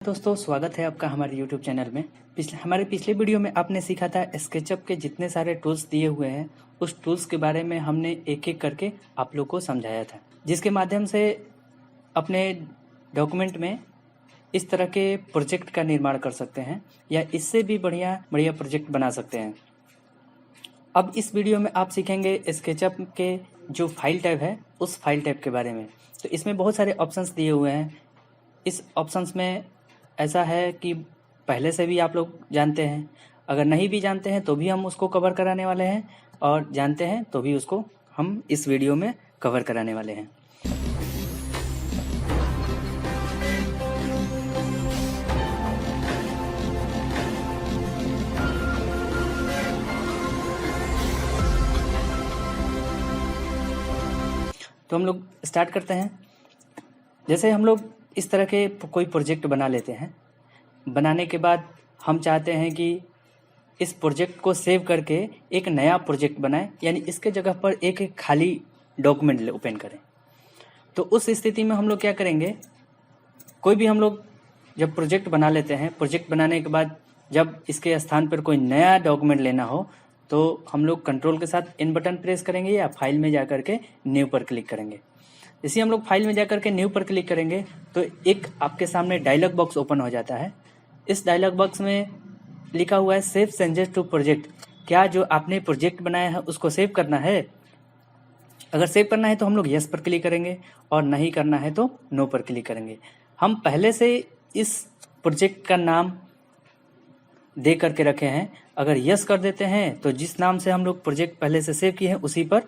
दोस्तों, स्वागत है आपका हमारे YouTube चैनल में। हमारे पिछले वीडियो में आपने सीखा था स्केचअप के जितने सारे टूल्स दिए हुए हैं, उस टूल्स के बारे में हमने एक एक करके आप लोग को समझाया था, जिसके माध्यम से अपने डॉक्यूमेंट में इस तरह के प्रोजेक्ट का निर्माण कर सकते हैं या इससे भी बढ़िया प्रोजेक्ट बना सकते हैं। अब इस वीडियो में आप सीखेंगे स्केचअप के जो फाइल टाइप है उस फाइल टाइप के बारे में। तो इसमें बहुत सारे ऑप्शंस दिए हुए हैं। इस ऑप्शंस में ऐसा है कि पहले से भी आप लोग जानते हैं, अगर नहीं भी जानते हैं तो भी हम उसको कवर कराने वाले हैं, और जानते हैं तो भी उसको हम इस वीडियो में कवर कराने वाले हैं। तो हम लोग स्टार्ट करते हैं। जैसे हम लोग इस तरह के कोई प्रोजेक्ट बना लेते हैं, बनाने के बाद हम चाहते हैं कि इस प्रोजेक्ट को सेव करके एक नया प्रोजेक्ट बनाएं, यानी इसके जगह पर एक खाली डॉक्यूमेंट ओपन करें। तो उस स्थिति में हम लोग क्या करेंगे, कोई भी हम लोग जब प्रोजेक्ट बना लेते हैं, प्रोजेक्ट बनाने के बाद जब इसके स्थान पर कोई नया डॉक्यूमेंट लेना हो तो हम लोग कंट्रोल के साथ इन बटन प्रेस करेंगे या फाइल में जा करके न्यू पर क्लिक करेंगे। जैसे हम लोग फाइल में जाकर के न्यू पर क्लिक करेंगे तो एक आपके सामने डायलॉग बॉक्स ओपन हो जाता है। इस डायलॉग बॉक्स में लिखा हुआ है सेव चेंजेस टू प्रोजेक्ट। क्या जो आपने प्रोजेक्ट बनाया है उसको सेव करना है? अगर सेव करना है तो हम लोग यस पर क्लिक करेंगे, और नहीं करना है तो नो पर क्लिक करेंगे। हम पहले से इस प्रोजेक्ट का नाम दे करके रखे हैं। अगर यस कर देते हैं तो जिस नाम से हम लोग प्रोजेक्ट पहले से सेव किए हैं उसी पर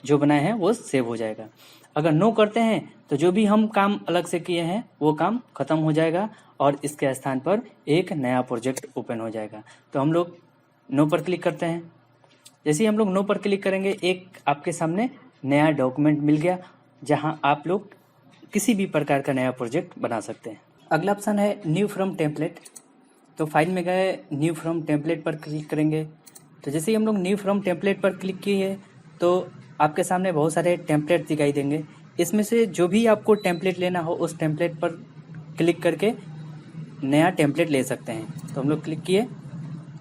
जो बनाए हैं वो सेव हो जाएगा। अगर नो करते हैं तो जो भी हम काम अलग से किए हैं वो काम खत्म हो जाएगा और इसके स्थान पर एक नया प्रोजेक्ट ओपन हो जाएगा। तो हम लोग नो पर क्लिक करते हैं। जैसे ही हम लोग नो पर क्लिक करेंगे, एक आपके सामने नया डॉक्यूमेंट मिल गया जहां आप लोग किसी भी प्रकार का नया प्रोजेक्ट बना सकते हैं। अगला ऑप्शन है न्यू फ्रॉम टेम्पलेट। तो फाइल में गए, न्यू फ्रॉम टेम्पलेट पर क्लिक करेंगे। तो जैसे ही हम लोग न्यू फ्रॉम टेम्पलेट पर क्लिक किए तो आपके सामने बहुत सारे टेम्पलेट दिखाई देंगे। इसमें से जो भी आपको टेम्पलेट लेना हो उस टेम्पलेट पर क्लिक करके नया टेम्पलेट ले सकते हैं। तो हम लोग क्लिक किए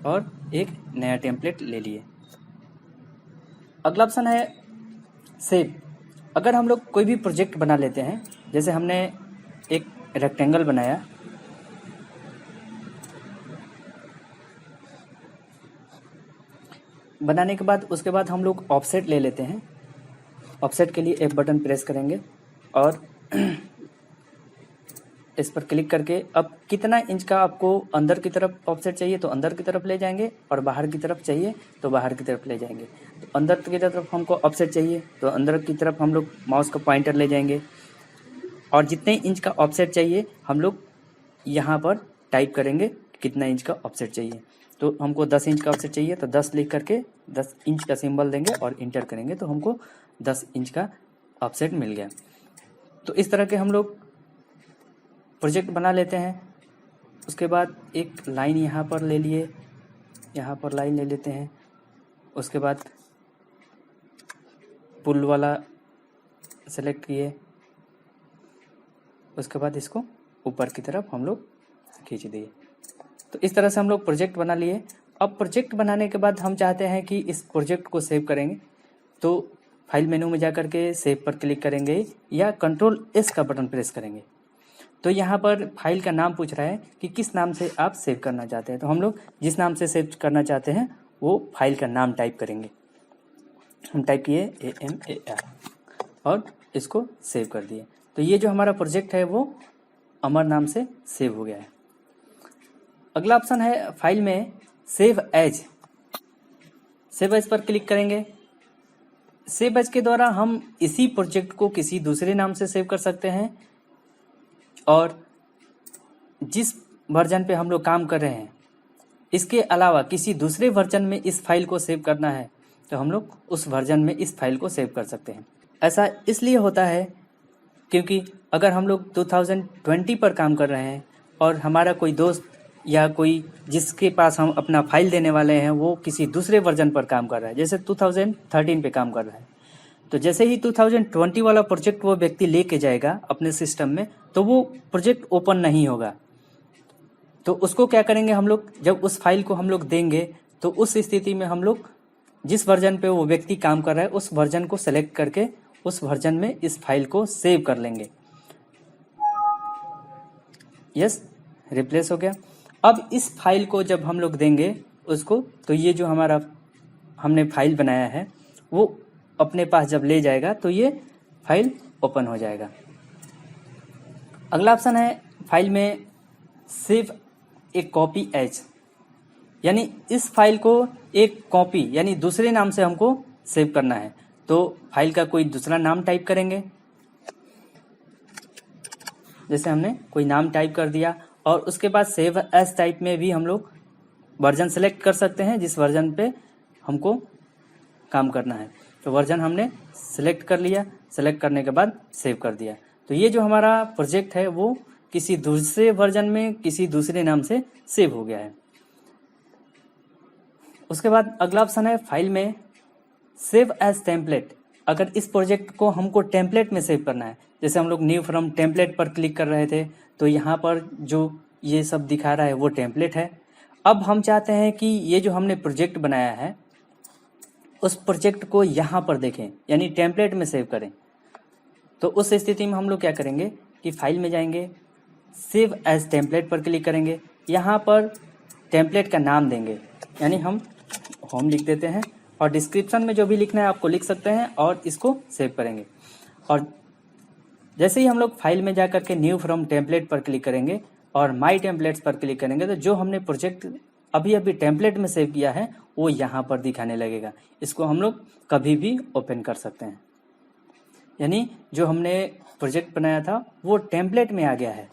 और एक नया टेम्पलेट ले लिए। अगला ऑप्शन है सेव। अगर हम लोग कोई भी प्रोजेक्ट बना लेते हैं, जैसे हमने एक रेक्टेंगल बनाया, बनाने के बाद उसके बाद हम लोग ऑफसेट ले लेते हैं। ऑफसेट के लिए एक बटन प्रेस करेंगे और इस पर क्लिक करके अब कितना इंच का आपको अंदर की तरफ ऑफसेट चाहिए तो अंदर की तरफ ले जाएंगे, और बाहर की तरफ चाहिए तो बाहर की तरफ ले जाएंगे। तो अंदर की तरफ हमको ऑफसेट चाहिए तो अंदर की तरफ हम लोग माउस का पॉइंटर ले जाएंगे, और जितने इंच का ऑफसेट चाहिए हम लोग यहाँ पर टाइप करेंगे कितना इंच का ऑफसेट चाहिए। तो हमको 10 इंच का ऑफसेट चाहिए तो 10 लिख करके 10 इंच का सिंबल देंगे और इंटर करेंगे तो हमको 10 इंच का ऑफसेट मिल गया। तो इस तरह के हम लोग प्रोजेक्ट बना लेते हैं। उसके बाद एक लाइन यहाँ पर ले लिए, यहाँ पर लाइन ले लेते हैं। उसके बाद पुल वाला सेलेक्ट किए, उसके बाद इसको ऊपर की तरफ हम लोग खींच दिए। तो इस तरह से हम लोग प्रोजेक्ट बना लिए। अब प्रोजेक्ट बनाने के बाद हम चाहते हैं कि इस प्रोजेक्ट को सेव करेंगे, तो फाइल मेनू में जाकर के सेव पर क्लिक करेंगे या कंट्रोल एस का बटन प्रेस करेंगे। तो यहाँ पर फाइल का नाम पूछ रहा है कि किस नाम से आप सेव करना चाहते हैं। तो हम लोग जिस नाम से सेव करना चाहते हैं वो फाइल का नाम टाइप करेंगे। हम टाइप किए AMAR और इसको सेव कर दिए। तो ये जो हमारा प्रोजेक्ट है वो अमर नाम से सेव हो गया है। अगला ऑप्शन है फाइल में सेव एज। सेव एज पर क्लिक करेंगे। सेव एज के द्वारा हम इसी प्रोजेक्ट को किसी दूसरे नाम से सेव कर सकते हैं, और जिस वर्जन पे हम लोग काम कर रहे हैं इसके अलावा किसी दूसरे वर्जन में इस फाइल को सेव करना है तो हम लोग उस वर्जन में इस फाइल को सेव कर सकते हैं। ऐसा इसलिए होता है क्योंकि अगर हम लोग 2020 पर काम कर रहे हैं और हमारा कोई दोस्त या कोई जिसके पास हम अपना फाइल देने वाले हैं वो किसी दूसरे वर्जन पर काम कर रहा है, जैसे 2013 पे काम कर रहा है, तो जैसे ही 2020 वाला प्रोजेक्ट वो व्यक्ति लेके जाएगा अपने सिस्टम में तो वो प्रोजेक्ट ओपन नहीं होगा। तो उसको क्या करेंगे हम लोग, जब उस फाइल को हम लोग देंगे तो उस स्थिति में हम लोग जिस वर्जन पे वो व्यक्ति काम कर रहा है उस वर्जन को सेलेक्ट करके उस वर्जन में इस फाइल को सेव कर लेंगे। यस, रिप्लेस हो गया। अब इस फाइल को जब हम लोग देंगे उसको, तो ये जो हमारा हमने फाइल बनाया है वो अपने पास जब ले जाएगा तो ये फाइल ओपन हो जाएगा। अगला ऑप्शन है फाइल में सेव ए कॉपी एज, यानी इस फाइल को एक कॉपी यानी दूसरे नाम से हमको सेव करना है। तो फाइल का कोई दूसरा नाम टाइप करेंगे, जैसे हमने कोई नाम टाइप कर दिया और उसके बाद सेव एज टाइप में भी हम लोग वर्जन सेलेक्ट कर सकते हैं जिस वर्जन पे हमको काम करना है। तो वर्जन हमने सेलेक्ट कर लिया, सेलेक्ट करने के बाद सेव कर दिया। तो ये जो हमारा प्रोजेक्ट है वो किसी दूसरे वर्जन में किसी दूसरे नाम से सेव हो गया है। उसके बाद अगला ऑप्शन है फाइल में सेव एज टेम्पलेट। अगर इस प्रोजेक्ट को हमको टेम्पलेट में सेव करना है, जैसे हम लोग न्यू फ्रॉम टेम्पलेट पर क्लिक कर रहे थे तो यहाँ पर जो ये सब दिखा रहा है वो टेम्पलेट है। अब हम चाहते हैं कि ये जो हमने प्रोजेक्ट बनाया है उस प्रोजेक्ट को यहाँ पर देखें यानी टेम्पलेट में सेव करें। तो उस स्थिति में हम लोग क्या करेंगे कि फाइल में जाएंगे, सेव एज टेम्पलेट पर क्लिक करेंगे, यहाँ पर टेम्पलेट का नाम देंगे, यानी हम होम लिख देते हैं और डिस्क्रिप्शन में जो भी लिखना है आपको लिख सकते हैं और इसको सेव करेंगे। और जैसे ही हम लोग फाइल में जा करके न्यू फ्रॉम टेम्पलेट पर क्लिक करेंगे और माई टेम्पलेट्स पर क्लिक करेंगे तो जो हमने प्रोजेक्ट अभी अभी टेम्पलेट में सेव किया है वो यहाँ पर दिखाने लगेगा। इसको हम लोग कभी भी ओपन कर सकते हैं, यानी जो हमने प्रोजेक्ट बनाया था वो टेम्पलेट में आ गया है।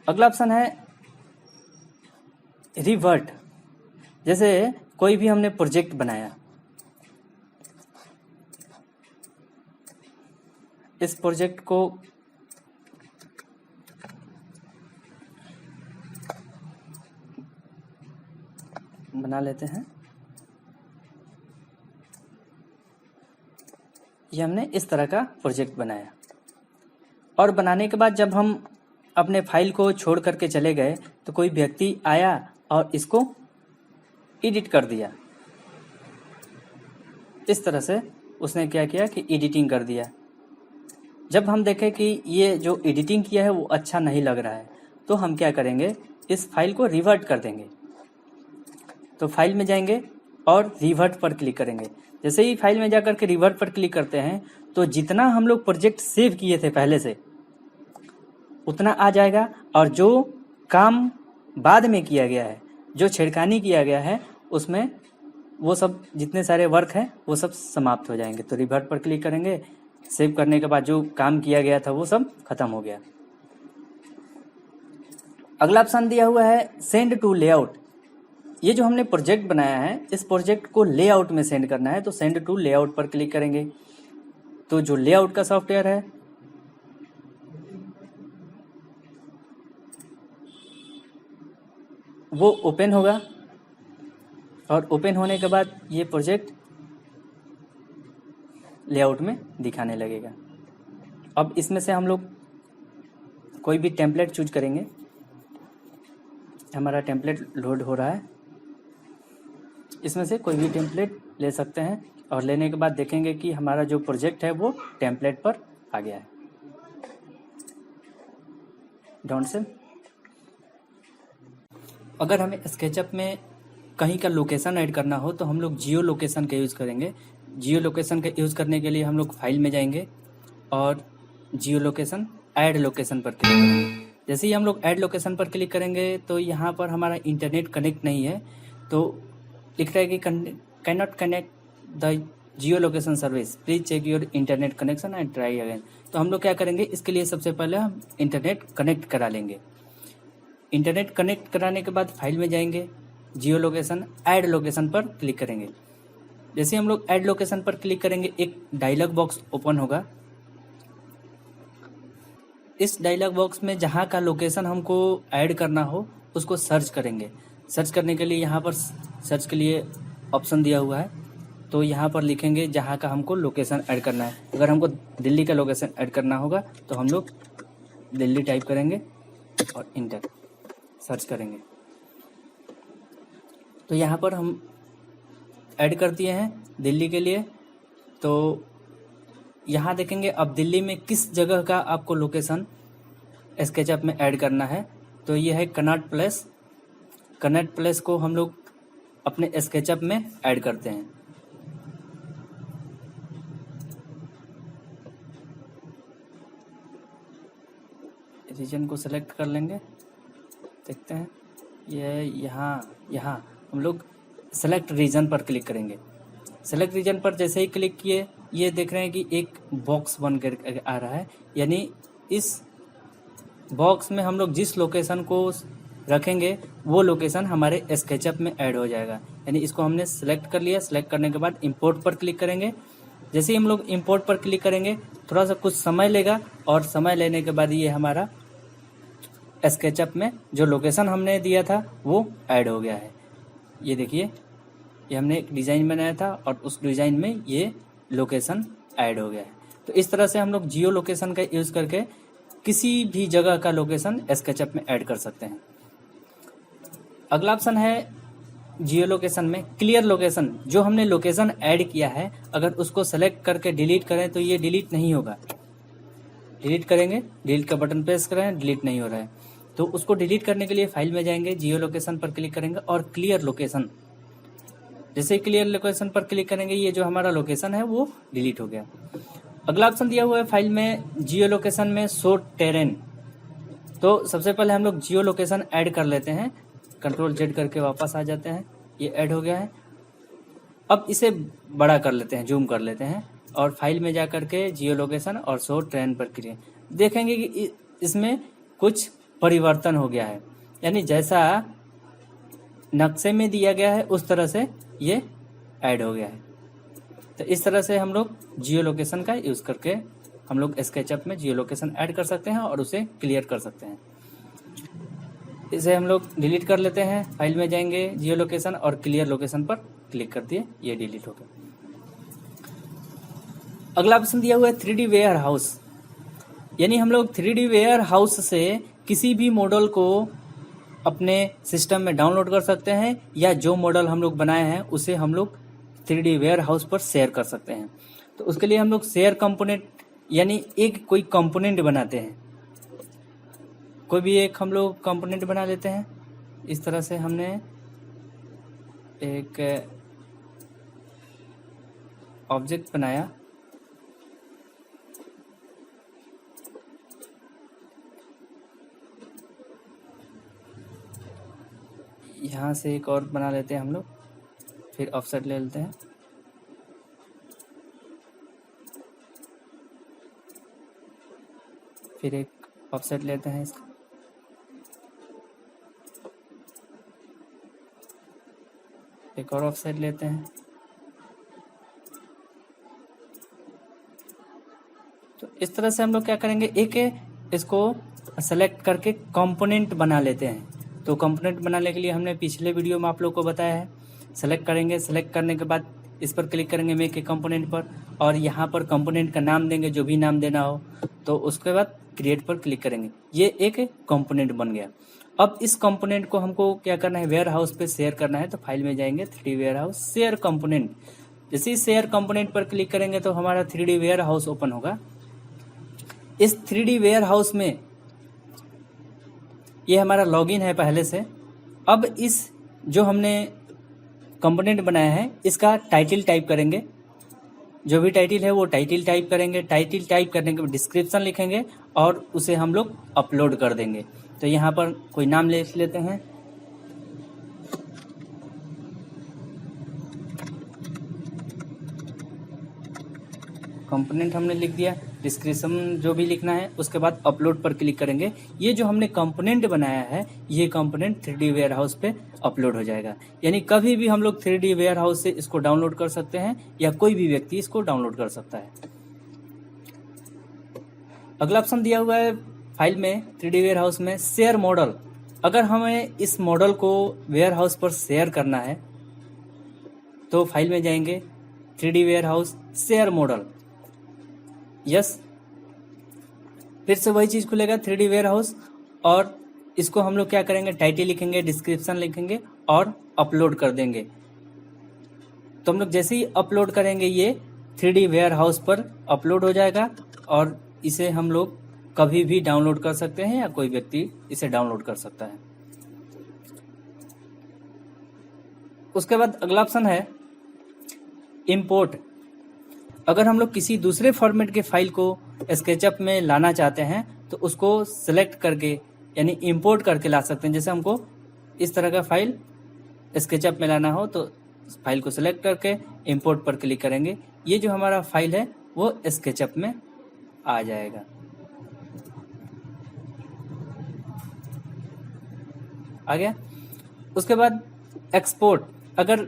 अगला ऑप्शन है रिवर्ट। जैसे कोई भी हमने प्रोजेक्ट बनाया, इस प्रोजेक्ट को बना लेते हैं, ये हमने इस तरह का प्रोजेक्ट बनाया और बनाने के बाद जब हम अपने फाइल को छोड़ करके चले गए तो कोई व्यक्ति आया और इसको एडिट कर दिया। इस तरह से उसने क्या किया कि एडिटिंग कर दिया। जब हम देखें कि ये जो एडिटिंग किया है वो अच्छा नहीं लग रहा है तो हम क्या करेंगे, इस फाइल को रिवर्ट कर देंगे। तो फाइल में जाएंगे और रिवर्ट पर क्लिक करेंगे। जैसे ही फाइल में जाकर के रिवर्ट पर क्लिक करते हैं तो जितना हम लोग प्रोजेक्ट सेव किए थे पहले से उतना आ जाएगा और जो काम बाद में किया गया है, जो छेड़खानी किया गया है, उसमें वो सब जितने सारे वर्क हैं वो सब समाप्त हो जाएंगे। तो रिवर्ट पर क्लिक करेंगे, सेव करने के बाद जो काम किया गया था वो सब खत्म हो गया। अगला ऑप्शन दिया हुआ है सेंड टू लेआउट। ये जो हमने प्रोजेक्ट बनाया है इस प्रोजेक्ट को लेआउट में सेंड करना है, तो सेंड टू लेआउट पर क्लिक करेंगे। तो जो लेआउट का सॉफ्टवेयर है वो ओपन होगा और ओपन होने के बाद ये प्रोजेक्ट लेआउट में दिखाने लगेगा। अब इसमें से हम लोग कोई भी टेम्पलेट चूज करेंगे। हमारा टेम्पलेट लोड हो रहा है, इसमें से कोई भी टेम्पलेट ले सकते हैं और लेने के बाद देखेंगे कि हमारा जो प्रोजेक्ट है वो टेम्पलेट पर आ गया है। डोंट से अगर हमें स्केचअप में कहीं का लोकेशन ऐड करना हो तो हम लोग जियो लोकेशन का यूज़ करेंगे। जियो लोकेशन का यूज़ करने के लिए हम लोग फाइल में जाएंगे और जियो लोकेशन ऐड लोकेशन पर क्लिक करेंगे। जैसे ही हम लोग ऐड लोकेशन पर क्लिक करेंगे तो यहाँ पर हमारा इंटरनेट कनेक्ट नहीं है, तो लिख रहा है कि can not connect the geo location service, please check your internet connection and try again. तो हम लोग क्या करेंगे, इसके लिए सबसे पहले हम इंटरनेट कनेक्ट करा लेंगे। इंटरनेट कनेक्ट कराने के बाद फाइल में जाएंगे, जियो लोकेशन ऐड लोकेशन पर क्लिक करेंगे। जैसे हम लोग ऐड लोकेशन पर क्लिक करेंगे एक डायलॉग बॉक्स ओपन होगा। इस डायलॉग बॉक्स में जहाँ का लोकेशन हमको ऐड करना हो उसको सर्च करेंगे। सर्च करने के लिए यहाँ पर सर्च के लिए ऑप्शन दिया हुआ है, तो यहाँ पर लिखेंगे जहाँ का हमको लोकेशन ऐड करना है। अगर हमको दिल्ली का लोकेशन ऐड करना होगा तो हम लोग दिल्ली टाइप करेंगे और इंटर सर्च करेंगे तो यहाँ पर हम ऐड कर दिए हैं दिल्ली के लिए। तो यहाँ देखेंगे अब दिल्ली में किस जगह का आपको लोकेशन स्केचअप में ऐड करना है। तो ये है कनॉट प्लेस। कनॉट प्लेस को हम लोग अपने स्केचअप में ऐड करते हैं। रीजन को सेलेक्ट कर लेंगे, देखते हैं ये यहाँ हम लोग सेलेक्ट रीजन पर क्लिक करेंगे। सेलेक्ट रीजन पर जैसे ही क्लिक किए ये देख रहे हैं कि एक बॉक्स बन कर आ रहा है, यानी इस बॉक्स में हम लोग जिस लोकेशन को रखेंगे वो लोकेशन हमारे स्केचअप में ऐड हो जाएगा। यानी इसको हमने सेलेक्ट कर लिया। सेलेक्ट करने के बाद इंपोर्ट पर क्लिक करेंगे। जैसे ही हम लोग इंपोर्ट पर क्लिक करेंगे थोड़ा सा कुछ समय लेगा और समय लेने के बाद ये हमारा स्केचअप में जो लोकेशन हमने दिया था वो ऐड हो गया है। ये देखिए ये हमने एक डिज़ाइन बनाया था और उस डिज़ाइन में ये लोकेशन ऐड हो गया है। तो इस तरह से हम लोग जियो लोकेशन का यूज़ करके किसी भी जगह का लोकेशन स्केचअप में ऐड कर सकते हैं। अगला ऑप्शन है जियो लोकेशन में क्लियर लोकेशन। जो हमने लोकेशन ऐड किया है अगर उसको सेलेक्ट करके डिलीट करें तो ये डिलीट नहीं होगा। डिलीट करेंगे, डिलीट का बटन प्रेस करें, डिलीट नहीं हो रहा है। तो उसको डिलीट करने के लिए फाइल में जाएंगे, जियो लोकेशन पर क्लिक करेंगे और क्लियर लोकेशन। जैसे क्लियर लोकेशन पर क्लिक करेंगे ये जो हमारा लोकेशन है वो डिलीट हो गया। अगला ऑप्शन दिया हुआ है फाइल में जियो लोकेशन में शो टेरेन। तो सबसे पहले हम लोग जियो लोकेशन ऐड कर लेते हैं। कंट्रोल जेड करके वापस आ जाते हैं, ये ऐड हो गया है। अब इसे बड़ा कर लेते हैं, जूम कर लेते हैं और फाइल में जा करके जियो लोकेशन और शो टेरेन पर क्लिक देखेंगे कि इसमें कुछ परिवर्तन हो गया है। यानी जैसा नक्शे में दिया गया है उस तरह से ये ऐड हो गया है। तो इस तरह से हम लोग जियो लोकेशन का यूज़ करके हम लोग स्केचअप में जियो लोकेशन ऐड कर सकते हैं और उसे क्लियर कर सकते हैं। इसे हम लोग डिलीट कर लेते हैं। फाइल में जाएंगे, जियो लोकेशन और क्लियर लोकेशन पर क्लिक कर दिए, ये डिलीट हो गया। अगला ऑप्शन दिया हुआ है 3D वेयर हाउस। यानी हम लोग 3D वेयर हाउस से किसी भी मॉडल को अपने सिस्टम में डाउनलोड कर सकते हैं या जो मॉडल हम लोग बनाए हैं उसे हम लोग 3D वेयर हाउस पर शेयर कर सकते हैं। तो उसके लिए हम लोग शेयर कंपोनेंट यानी एक कोई कंपोनेंट बनाते हैं। कोई भी एक हम लोग कंपोनेंट बना लेते हैं। इस तरह से हमने एक ऑब्जेक्ट बनाया। यहाँ से एक और बना लेते हैं हम लोग, फिर ऑफसेट ले लेते हैं। फिर एक ऑफसेट लेते हैं इसका, एक और ऑफसेट लेते हैं। तो इस तरह से हम लोग क्या करेंगे, एक इसको सेलेक्ट करके कंपोनेंट बना लेते हैं। तो कंपोनेंट बनाने के लिए हमने पिछले वीडियो में आप लोग को बताया है। सेलेक्ट करेंगे, सेलेक्ट करने के बाद इस पर क्लिक करेंगे मेक ए कंपोनेंट पर और यहाँ पर कंपोनेंट का नाम देंगे, जो भी नाम देना हो। तो उसके बाद क्रिएट पर क्लिक करेंगे, ये एक कंपोनेंट बन गया। अब इस कंपोनेंट को हमको क्या करना है, वेयर हाउस पे शेयर करना है। तो फाइल में जाएंगे, 3D warehouse share component. जैसे ही शेयर कंपोनेंट पर क्लिक करेंगे तो हमारा 3D वेयर हाउस ओपन होगा। इस 3D वेयर हाउस में ये हमारा लॉगिन है पहले से। अब इस जो हमने कंपोनेंट बनाया है इसका टाइटल टाइप करेंगे, जो भी टाइटल है वो टाइटल टाइप करेंगे। टाइटल टाइप करने के बाद डिस्क्रिप्शन लिखेंगे और उसे हम लोग अपलोड कर देंगे। तो यहाँ पर कोई नाम ले लेते हैं, कंपोनेंट हमने लिख दिया। डिस्क्रिप्शन जो भी लिखना है, उसके बाद अपलोड पर क्लिक करेंगे। ये जो हमने कंपोनेंट बनाया है ये कंपोनेंट 3D वेयर हाउस पे अपलोड हो जाएगा। यानी कभी भी हम लोग 3D वेयर हाउस से इसको डाउनलोड कर सकते हैं या कोई भी व्यक्ति इसको डाउनलोड कर सकता है। अगला ऑप्शन दिया हुआ है फाइल में 3D वेयर हाउस में शेयर मॉडल। अगर हमें इस मॉडल को वेयर हाउस पर शेयर करना है तो फाइल में जाएंगे, 3D warehouse share model, yes. फिर से वही चीज़ खुलेगा 3D वेयर हाउस, और इसको हम लोग क्या करेंगे, टाइटल लिखेंगे, डिस्क्रिप्शन लिखेंगे और अपलोड कर देंगे। तो हम लोग जैसे ही अपलोड करेंगे ये 3D वेयर हाउस पर अपलोड हो जाएगा, और इसे हम लोग कभी भी डाउनलोड कर सकते हैं या कोई व्यक्ति इसे डाउनलोड कर सकता है। उसके बाद अगला ऑप्शन है इंपोर्ट। अगर हम लोग किसी दूसरे फॉर्मेट के फाइल को स्केचअप में लाना चाहते हैं तो उसको सेलेक्ट करके यानी इंपोर्ट करके ला सकते हैं। जैसे हमको इस तरह का फाइल स्केचअप में लाना हो तो फाइल को सेलेक्ट करके इंपोर्ट पर क्लिक करेंगे, ये जो हमारा फाइल है वो स्केचअप में आ जाएगा। आ गया। उसके बाद एक्सपोर्ट। अगर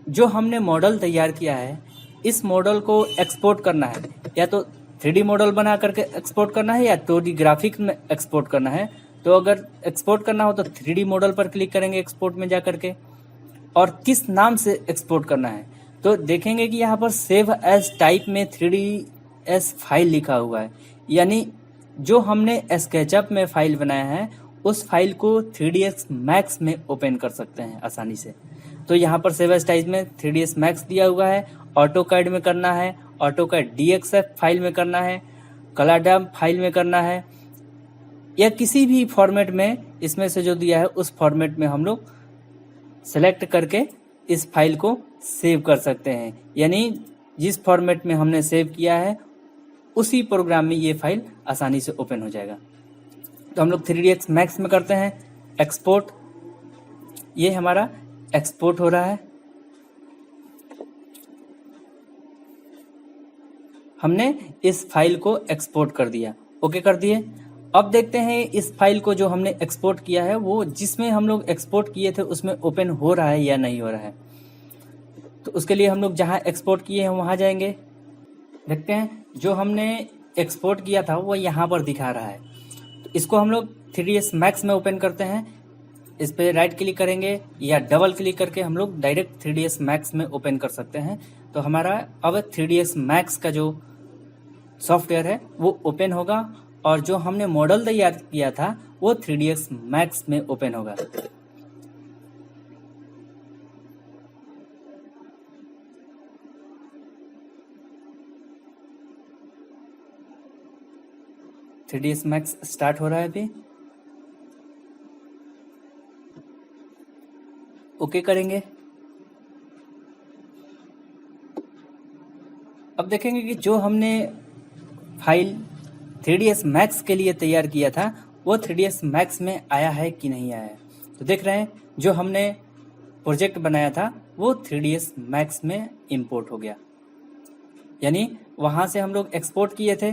जो हमने मॉडल तैयार किया है इस मॉडल को एक्सपोर्ट करना है, या तो 3D मॉडल बना करके एक्सपोर्ट करना है या 2D ग्राफिक्स में एक्सपोर्ट करना है। तो अगर एक्सपोर्ट करना हो तो 3D मॉडल पर क्लिक करेंगे एक्सपोर्ट में जा करके, और किस नाम से एक्सपोर्ट करना है तो देखेंगे कि यहाँ पर सेव एज टाइप में 3ds फाइल लिखा हुआ है, यानी जो हमने स्केचअप में फाइल बनाया है उस फाइल को 3ds मैक्स में ओपन कर सकते हैं आसानी से। तो यहाँ पर सेव एज टाइप में 3ds मैक्स दिया हुआ है, ऑटोकैड में करना है, ऑटोकैड DXF फाइल में करना है, कलाडम फाइल में करना है, या किसी भी फॉर्मेट में इसमें से जो दिया है उस फॉर्मेट में हम लोग सेलेक्ट करके इस फाइल को सेव कर सकते हैं। यानी जिस फॉर्मेट में हमने सेव किया है उसी प्रोग्राम में ये फाइल आसानी से ओपन हो जाएगा। तो हम लोग 3ds मैक्स में करते हैं एक्सपोर्ट। ये हमारा एक्सपोर्ट हो रहा है। हमने इस फाइल को एक्सपोर्ट कर दिया, ओके कर दिए। अब देखते हैं इस फाइल को जो हमने एक्सपोर्ट किया है वो जिसमें हम लोग एक्सपोर्ट किए थे उसमें ओपन हो रहा है या नहीं हो रहा है। तो उसके लिए हम लोग जहां एक्सपोर्ट किए हैं वहां जाएंगे, देखते हैं जो हमने एक्सपोर्ट किया था वो यहाँ पर दिखा रहा है। तो इसको हम लोग 3ds मैक्स में ओपन करते हैं। इस पर राइट क्लिक करेंगे या डबल क्लिक करके हम लोग डायरेक्ट 3ds मैक्स में ओपन कर सकते हैं। तो हमारा अब 3ds मैक्स का जो सॉफ्टवेयर है वो ओपन होगा, और जो हमने मॉडल तैयार किया था वो 3ds मैक्स में ओपन होगा। थ्री मैक्स स्टार्ट हो रहा है अभी, ओके करेंगे। अब देखेंगे कि जो हमने फाइल 3ds मैक्स के लिए तैयार किया था वो 3ds मैक्स में आया है कि नहीं आया है। तो देख रहे हैं जो हमने प्रोजेक्ट बनाया था वो 3ds मैक्स में इंपोर्ट हो गया, यानी वहाँ से हम लोग एक्सपोर्ट किए थे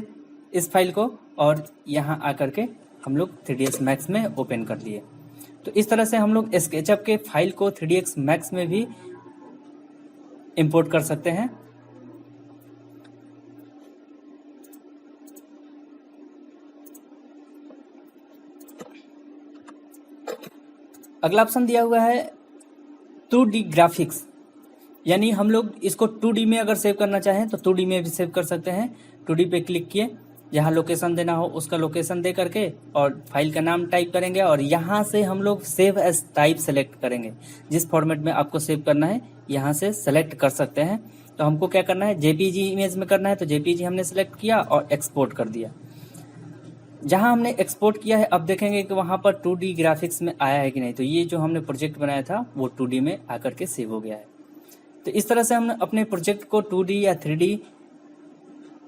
इस फाइल को और यहाँ आकर के हम लोग 3ds मैक्स में ओपन कर लिए। तो इस तरह से हम लोग स्केचअप के फाइल को 3ds मैक्स में भी इंपोर्ट कर सकते हैं। अगला ऑप्शन दिया हुआ है 2D ग्राफिक्स, यानी हम लोग इसको 2D में अगर सेव करना चाहें तो 2D में भी सेव कर सकते हैं। 2D पे क्लिक किए, जहाँ लोकेशन देना हो उसका लोकेशन दे करके और फाइल का नाम टाइप करेंगे, और यहाँ से हम लोग सेव एज टाइप सेलेक्ट करेंगे। जिस फॉर्मेट में आपको सेव करना है यहाँ से सेलेक्ट कर सकते हैं। तो हमको क्या करना है, JPG इमेज में करना है, तो JPG हमने सेलेक्ट किया और एक्सपोर्ट कर दिया। जहां हमने एक्सपोर्ट किया है अब देखेंगे कि वहां पर 2D ग्राफिक्स में आया है कि नहीं। तो ये जो हमने प्रोजेक्ट बनाया था वो 2D में आकर के सेव हो गया है। तो इस तरह से हम अपने प्रोजेक्ट को 2D या 3D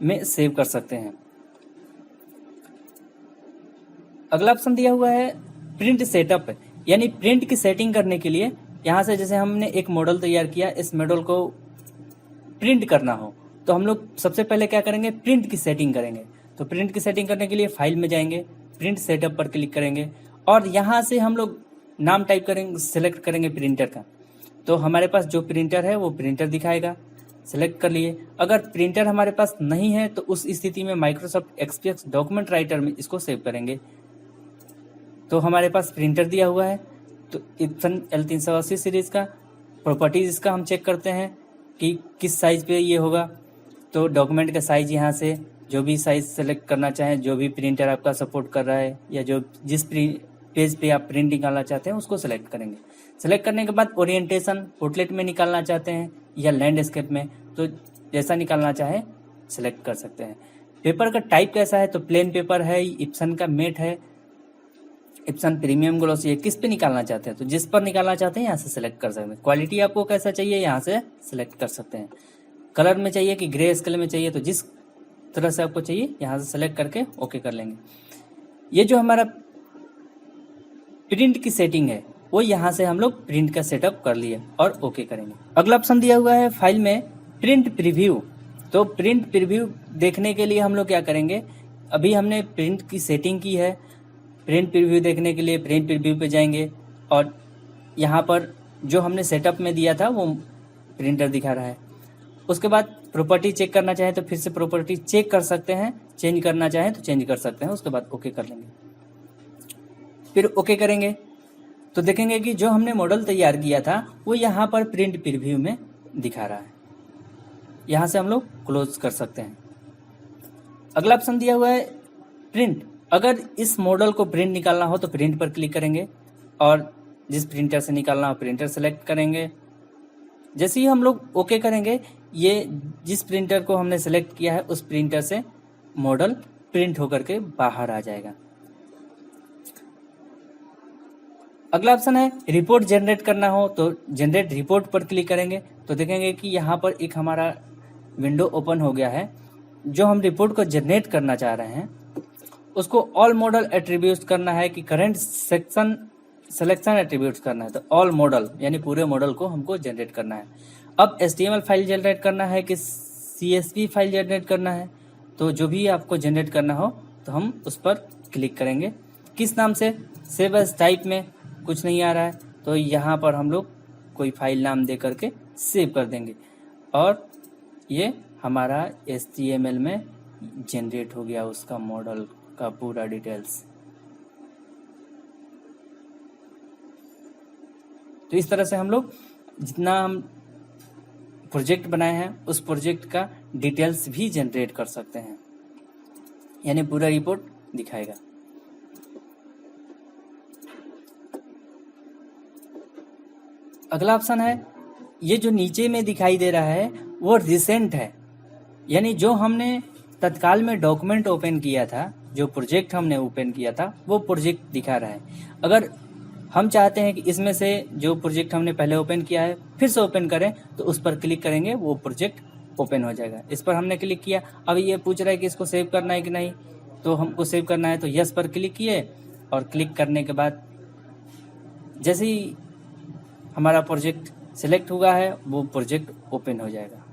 में सेव कर सकते हैं। अगला ऑप्शन दिया हुआ है प्रिंट सेटअप, यानी प्रिंट की सेटिंग करने के लिए यहाँ से जैसे हमने एक मॉडल तैयार किया, इस मॉडल को प्रिंट करना हो तो हम लोग सबसे पहले क्या करेंगे, प्रिंट की सेटिंग करेंगे। तो प्रिंट की सेटिंग करने के लिए फाइल में जाएंगे, प्रिंट सेटअप पर क्लिक करेंगे और यहाँ से हम लोग नाम टाइप करेंगे, सेलेक्ट करेंगे प्रिंटर का। तो हमारे पास जो प्रिंटर है वो प्रिंटर दिखाएगा, सेलेक्ट कर लिए। अगर प्रिंटर हमारे पास नहीं है तो उस स्थिति में माइक्रोसॉफ्ट एक्सपीएस डॉक्यूमेंट राइटर में इसको सेव करेंगे। तो हमारे पास प्रिंटर दिया हुआ है, तो इप्सन L380 सीरीज का प्रॉपर्टीज इसका हम चेक करते हैं कि किस साइज पे ये होगा। तो डॉक्यूमेंट का साइज यहाँ से जो भी साइज सेलेक्ट करना चाहें, जो भी प्रिंटर आपका सपोर्ट कर रहा है या जो जिस पेज पे आप प्रिंट निकालना चाहते हैं उसको सेलेक्ट करेंगे। सेलेक्ट करने के बाद ओरिएंटेशन पोर्ट्रेट में निकालना चाहते हैं या लैंडस्केप में, तो जैसा निकालना चाहे सेलेक्ट कर सकते हैं। पेपर का टाइप कैसा है, तो प्लेन पेपर है, इप्सन का मेट है, इप्सन प्रीमियम ग्लॉसी है, किस पे निकालना चाहते हैं तो जिस पर निकालना चाहते हैं यहाँ से सेलेक्ट कर सकते हैं। क्वालिटी आपको कैसा चाहिए यहाँ से सेलेक्ट कर सकते हैं। कलर में चाहिए कि ग्रे स्केल में चाहिए, तो जिस तरह से आपको चाहिए यहाँ से सेलेक्ट करके ओके कर लेंगे। ये जो हमारा प्रिंट की सेटिंग है वो यहाँ से हम लोग प्रिंट का सेटअप कर लिए और ओके करेंगे। अगला ऑप्शन दिया हुआ है फाइल में प्रिंट प्रीव्यू। तो प्रिंट प्रीव्यू देखने के लिए हम लोग क्या करेंगे, अभी हमने प्रिंट की सेटिंग की है, प्रिंट प्रीव्यू देखने के लिए प्रिंट प्रीव्यू पे जाएंगे और यहाँ पर जो हमने सेटअप में दिया था वो प्रिंटर दिखा रहा है। उसके बाद प्रॉपर्टी चेक करना चाहें तो फिर से प्रॉपर्टी चेक कर सकते हैं, चेंज करना चाहें तो चेंज कर सकते हैं। उसके बाद ओके कर लेंगे, फिर ओके करेंगे तो देखेंगे कि जो हमने मॉडल तैयार किया था वो यहाँ पर प्रिंट प्रीव्यू में दिखा रहा है। यहाँ से हम लोग क्लोज कर सकते हैं। अगला ऑप्शन दिया हुआ है प्रिंट। अगर इस मॉडल को प्रिंट निकालना हो तो प्रिंट पर क्लिक करेंगे और जिस प्रिंटर से निकालना हो प्रिंटर सेलेक्ट करेंगे। जैसे ही हम लोग ओके करेंगे, ये जिस प्रिंटर को हमने सेलेक्ट किया है उस प्रिंटर से मॉडल प्रिंट होकर के बाहर आ जाएगा। अगला ऑप्शन है रिपोर्ट जनरेट करना हो तो जनरेट रिपोर्ट पर क्लिक करेंगे तो देखेंगे कि यहाँ पर एक हमारा विंडो ओपन हो गया है। जो हम रिपोर्ट को जनरेट करना चाह रहे हैं उसको ऑल मॉडल एट्रीब्यूट्स करना है कि करंट सेक्शन सिलेक्शन एट्रीब्यूट्स करना है, तो ऑल मॉडल यानी पूरे मॉडल को हमको जनरेट करना है। अब HTML फाइल जनरेट करना है कि CSV फाइल जनरेट करना है, तो जो भी आपको जनरेट करना हो तो हम उस पर क्लिक करेंगे। किस नाम से, सेव एज टाइप में कुछ नहीं आ रहा है तो यहाँ पर हम लोग कोई फाइल नाम दे करके सेव कर देंगे और ये हमारा HTML में जनरेट हो गया उसका मॉडल का पूरा डिटेल्स। तो इस तरह से हम लोग जितना हम प्रोजेक्ट बनाए हैं उस प्रोजेक्ट का डिटेल्स भी जनरेट कर सकते हैं, यानी पूरा रिपोर्ट दिखाएगा। अगला ऑप्शन है, ये जो नीचे में दिखाई दे रहा है वो रिसेंट है, यानी जो हमने तत्काल में डॉक्यूमेंट ओपन किया था, जो प्रोजेक्ट हमने ओपन किया था वो प्रोजेक्ट दिखा रहा है। अगर हम चाहते हैं कि इसमें से जो प्रोजेक्ट हमने पहले ओपन किया है फिर से ओपन करें तो उस पर क्लिक करेंगे, वो प्रोजेक्ट ओपन हो जाएगा। इस पर हमने क्लिक किया, अब ये पूछ रहा है कि इसको सेव करना है कि नहीं, तो हमको सेव करना है तो यस पर क्लिक किए और क्लिक करने के बाद जैसे ही हमारा प्रोजेक्ट सिलेक्ट हुआ है वो प्रोजेक्ट ओपन हो जाएगा।